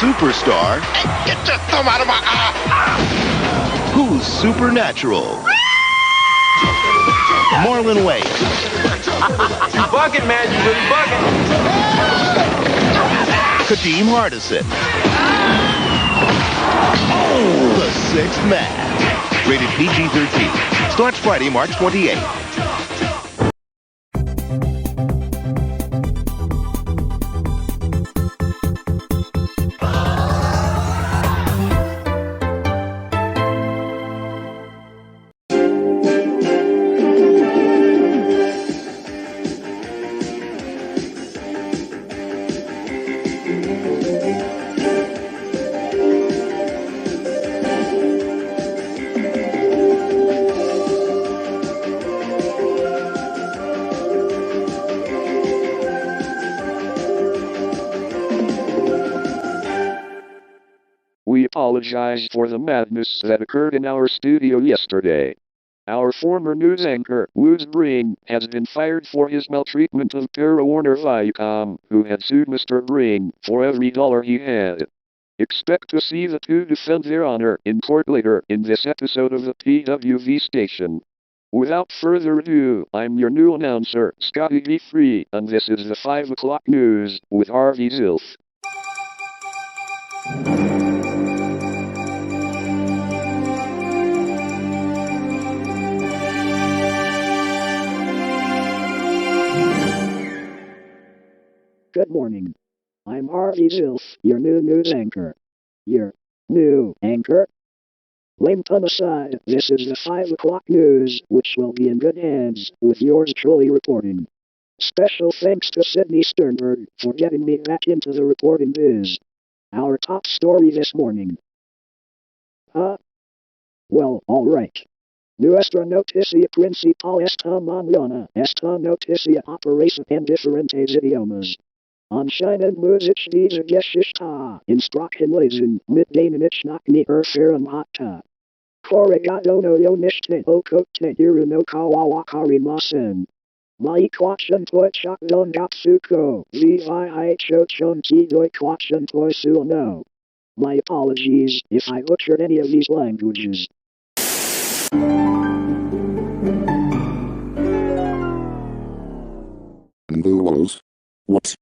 superstar? Hey, get your thumb out of my eye! Who's supernatural? Marlon Wayne. You bugging, man. You really bugging. Kadeem Hardison. The Sixth Man. Rated PG-13. Starts Friday, March 28th. We apologize for the madness that occurred in our studio yesterday. Our former news anchor, Wood's Brain, has been fired for his maltreatment of Para Warner Viacom, who had sued Mr. Brain for every dollar he had. Expect to see the two defend their honor in court later in this episode of the PWV Station. Without further ado, I'm your new announcer, Scotty V. Free, and this is the 5 o'clock news with Harvey Zilf. Good morning. I'm Harvey Zilf, your new news anchor. Your new anchor? Lame pun aside, this is the 5 o'clock news, which will be in good hands, with yours truly reporting. Special thanks to Sydney Sternberg for getting me back into the reporting biz. Our top story this morning. Well, alright. Nuestra noticia principal esta mañana, esta noticia aparece en diferentes idiomas. Anscheinend muss ich diese Geschichte in Sprachen lesen, mit denen ich noch nie erfahren hatte. Corregado no yo nishite okote hiru no kawawakarimasen. Mai kwachan toi shakdon gatsuko, vi chochon tidoi kwachan toi no. My apologies if I butchered any of these languages.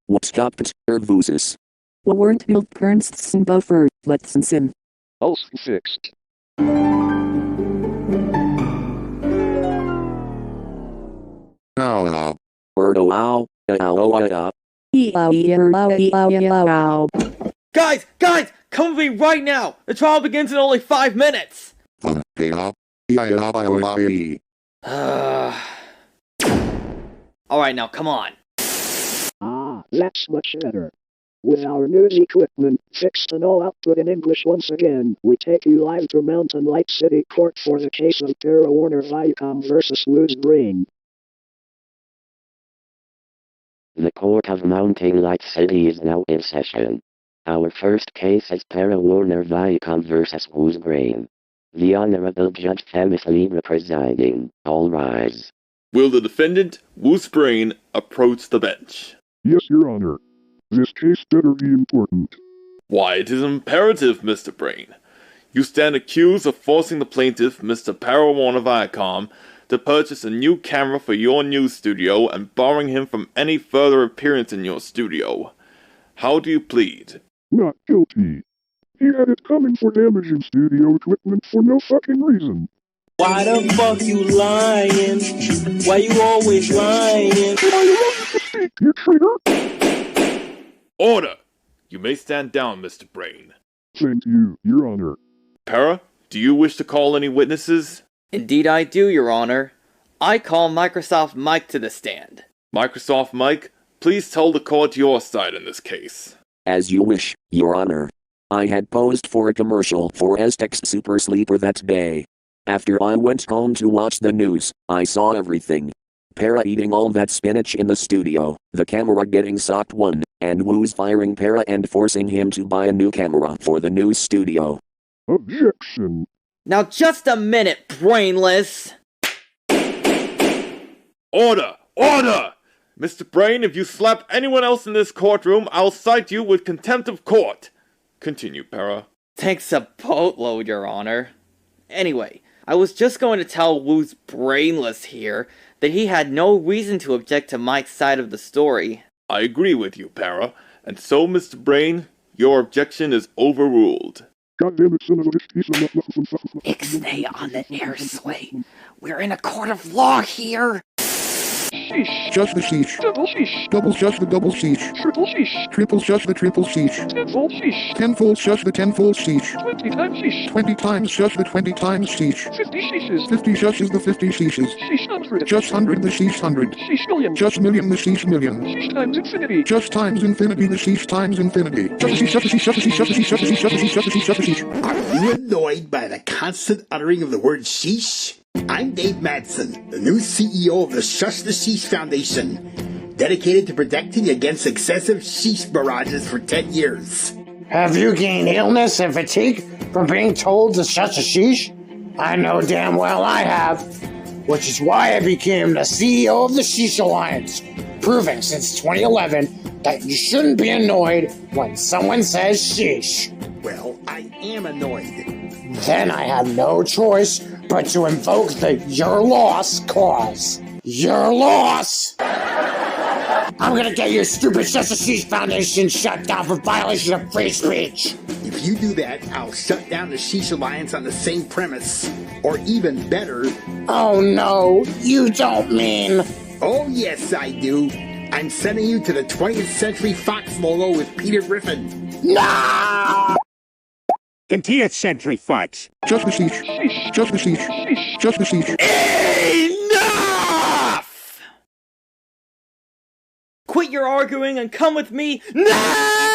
What's happened, Ervusis? weren't built Pernsts buffer, let's sin. Also fixed. Guys, come with me right now! The trial begins in only 5 minutes! Alright, now come on. That's much better. With our news equipment fixed and all output in English once again, we take you live to Mountain Light City Court for the case of Para Warner Viacom versus Wood's Brain. The Court of Mountain Light City is now in session. Our first case is Para Warner Viacom versus Wood's Brain. The Honorable Judge Thomas Libra presiding. All rise. Will the defendant, Wood's Brain, approach the bench? Yes, Your Honor. This case better be important. Why, it is imperative, Mr. Brain. You stand accused of forcing the plaintiff, Mr. Para Warner Viacom, to purchase a new camera for your news studio and barring him from any further appearance in your studio. How do you plead? Not guilty. He had it coming for damaging studio equipment for no fucking reason. Why the fuck you lying? Why you always lying? Why you want to speak, you traitor? Order! You may stand down, Mr. Brain. Thank you, Your Honor. Para, do you wish to call any witnesses? Indeed I do, Your Honor. I call Microsoft Mike to the stand. Microsoft Mike, please tell the court your side in this case. As you wish, Your Honor. I had posed for a commercial for Aztecs Super Sleeper that day. After I went home to watch the news, I saw everything. Para eating all that spinach in the studio, the camera getting socked one, and Woo's firing Para and forcing him to buy a new camera for the news studio. Objection. Now just a minute, brainless! Order! Order! Mr. Brain, if you slap anyone else in this courtroom, I'll cite you with contempt of court. Continue, Para. Thanks a boatload, Your Honor. Anyway, I was just going to tell Wu's brainless here that he had no reason to object to Mike's side of the story. I agree with you, Para. And so, Mr. Brain, your objection is overruled. God damn it, son of a bitch. Ixnay on the air sway. We're in a court of law here. Sheesh. Just the sheesh. Double sheesh. Double shush the double sheesh. Triple sheesh. Triple shush the triple sheesh. Tenfold sheesh. Tenfold shush the tenfold sheesh. 20 times sheesh. 20 times shush the 20 times sheesh. 50 sheeshes. 50 shushes the 50 sheeshes. Sheesh 100. Just 100 the sheesh 100. Sheesh million. Just million the sheesh million. Sheesh times infinity. Just times infinity the sheesh times infinity. Shush the sheesh, shush the sheesh, shush the sheesh, shush the sheesh, shush the sheesh, shush the sheesh, shush the sheesh, shush the sheesh. Are you annoyed by the constant uttering of the word sheesh? I'm Dave Madsen, the new CEO of the Shush the Sheesh Foundation, dedicated to protecting against excessive sheesh barrages for 10 years. Have you gained illness and fatigue from being told to shush the sheesh? I know damn well I have, which is why I became the CEO of the Sheesh Alliance, proving since 2011 that you shouldn't be annoyed when someone says sheesh. Well, I am annoyed. Then I have no choice but to invoke the your loss clause. Your loss! I'm gonna get your stupid Shush the Sheesh Foundation shut down for violation of free speech. If you do that, I'll shut down the Sheesh Alliance on the same premise. Or even better... Oh no, you don't mean... Oh yes, I do. I'm sending you to the 20th Century Fox logo with Peter Griffin. No! 20th Century Fox. Just the sheesh. Just the sheesh. Just the sheesh. Enough! Quit your arguing and come with me now!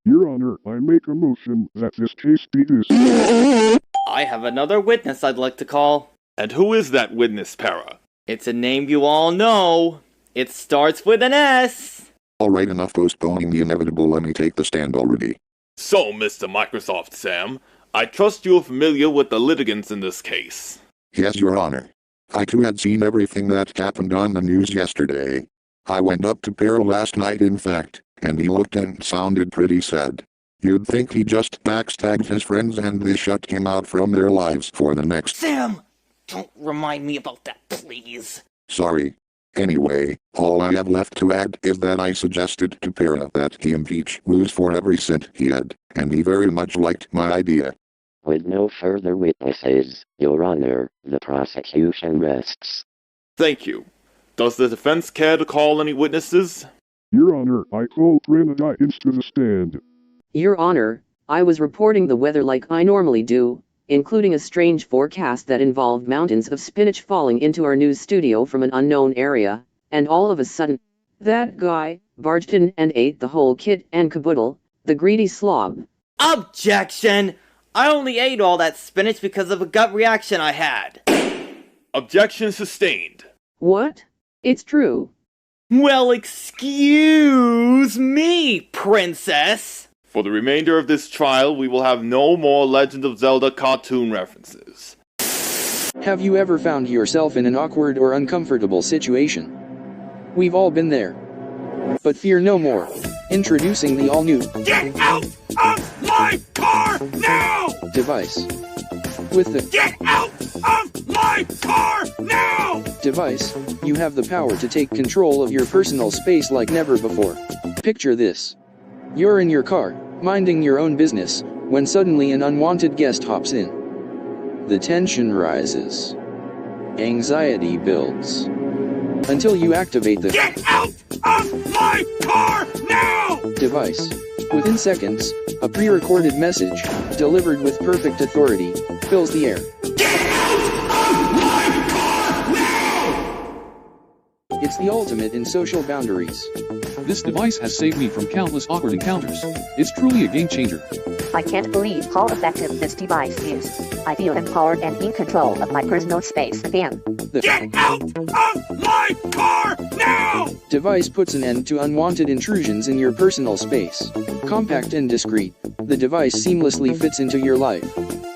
Your Honor, I make a motion that this case be dismissed. I have another witness I'd like to call. And who is that witness, Para? It's a name you all know. It starts with an S. Alright, enough postponing the inevitable, let me take the stand already. So, Mr. Microsoft Sam, I trust you are familiar with the litigants in this case. Yes, Your Honor. I too had seen everything that happened on the news yesterday. I went up to Para last night in fact, and he looked and sounded pretty sad. You'd think he just backstabbed his friends and they shut him out from their lives for the next— Sam! Don't remind me about that, please. Sorry. Anyway, all I have left to add is that I suggested to Para that he impeach Wooz for every cent he had, and he very much liked my idea. With no further witnesses, Your Honor, the prosecution rests. Thank you. Does the defense care to call any witnesses? Your Honor, I call Grenadians to the stand. Your Honor, I was reporting the weather like I normally do, including a strange forecast that involved mountains of spinach falling into our news studio from an unknown area, and all of a sudden, that guy barged in and ate the whole kit and caboodle, the greedy slob. Objection! I only ate all that spinach because of a gut reaction I had. Objection sustained. What? It's true. Well, excuse me, princess! For the remainder of this trial, we will have no more Legend of Zelda cartoon references. Have you ever found yourself in an awkward or uncomfortable situation? We've all been there. But fear no more. Introducing the all-new Get out of my car now! Device. With the Get out of my car now! Device, you have the power to take control of your personal space like never before. Picture this. You're in your car, minding your own business, when suddenly an unwanted guest hops in. The tension rises. Anxiety builds. Until you activate the Get out of my car now! Device. Within seconds, a pre-recorded message, delivered with perfect authority, fills the air. Get out of my car now! It's the ultimate in social boundaries. This device has saved me from countless awkward encounters. It's truly a game changer. I can't believe how effective this device is. I feel empowered and in control of my personal space again. Get out of my car now! Device puts an end to unwanted intrusions in your personal space. Compact and discreet, the device seamlessly fits into your life.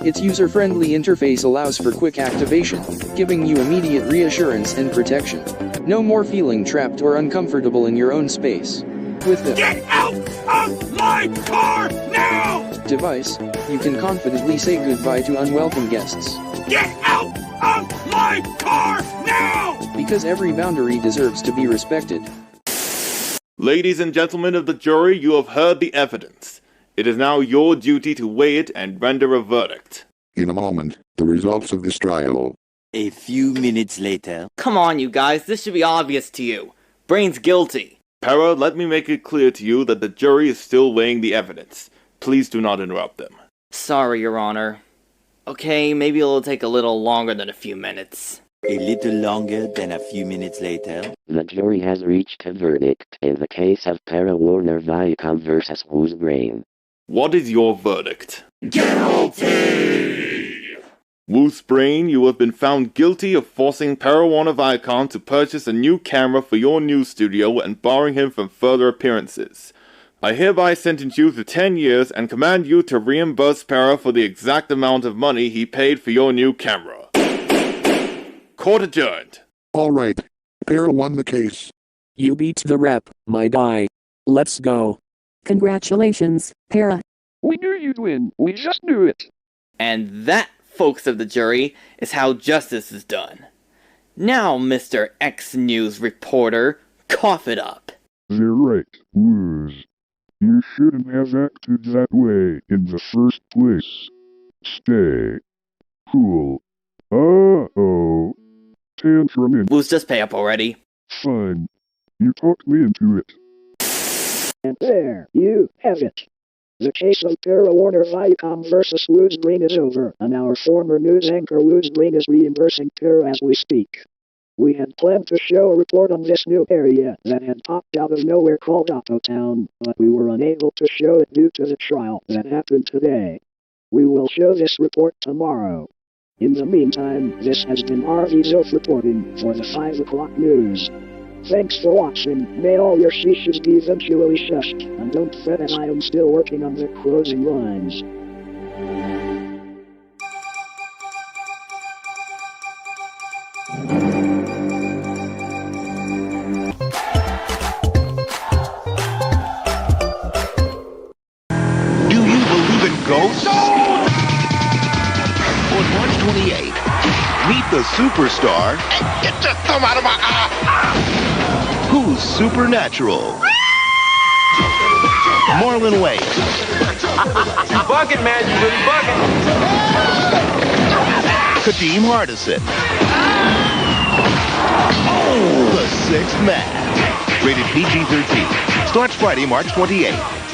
Its user-friendly interface allows for quick activation, giving you immediate reassurance and protection. No more feeling trapped or uncomfortable in your own space. Talk with the Get out of my car now! device, you can confidently say goodbye to unwelcome guests. Get out of my car now! Because every boundary deserves to be respected. Ladies and gentlemen of the jury, you have heard the evidence. It is now your duty to weigh it and render a verdict. In a moment, the results of this trial. A few minutes later. Come on, you guys, this should be obvious to you. Brain's guilty. Para, let me make it clear to you that the jury is still weighing the evidence. Please do not interrupt them. Sorry, Your Honor. Okay, maybe it'll take a little longer than a few minutes. A little longer than a few minutes later. The jury has reached a verdict in the case of Para Warner Viacom versus Whose Brain. What is your verdict? Guilty! Whose Brain, you have been found guilty of forcing Para Warner Viacom to purchase a new camera for your news studio and barring him from further appearances. I hereby sentence you to 10 years and command you to reimburse Para for the exact amount of money he paid for your new camera. Court adjourned. All right. Para won the case. You beat the rep, my guy. Let's go. Congratulations, Para. We knew you'd win. We just knew it. And that, folks of the jury, is how justice is done. Now, Mr. X News reporter, cough it up. They're right, Wooz. You shouldn't have acted that way in the first place. Stay cool. Uh-oh. Tantrum in. Wooz, just pay up already. Fine. You talked me into it. And there, you have it. The case of Para Warner Viacom versus Woods Brain is over, and our former news anchor Woods Brain is reimbursing Para as we speak. We had planned to show a report on this new area that had popped out of nowhere called Otto Town, but we were unable to show it due to the trial that happened today. We will show this report tomorrow. In the meantime, this has been RV Zof reporting for the 5 o'clock news. Thanks for watching. May all your sheeshes be eventually shushed, and don't fret as I am still working on the closing lines. Do you believe in ghosts? On March 28th, meet the superstar. Get your thumb out of my eye! Who's supernatural? Marlon Wayne. You bugging, man. You really bugging. Kadeem Hardison. The Sixth Man. Rated PG-13. Starts Friday, March 28th.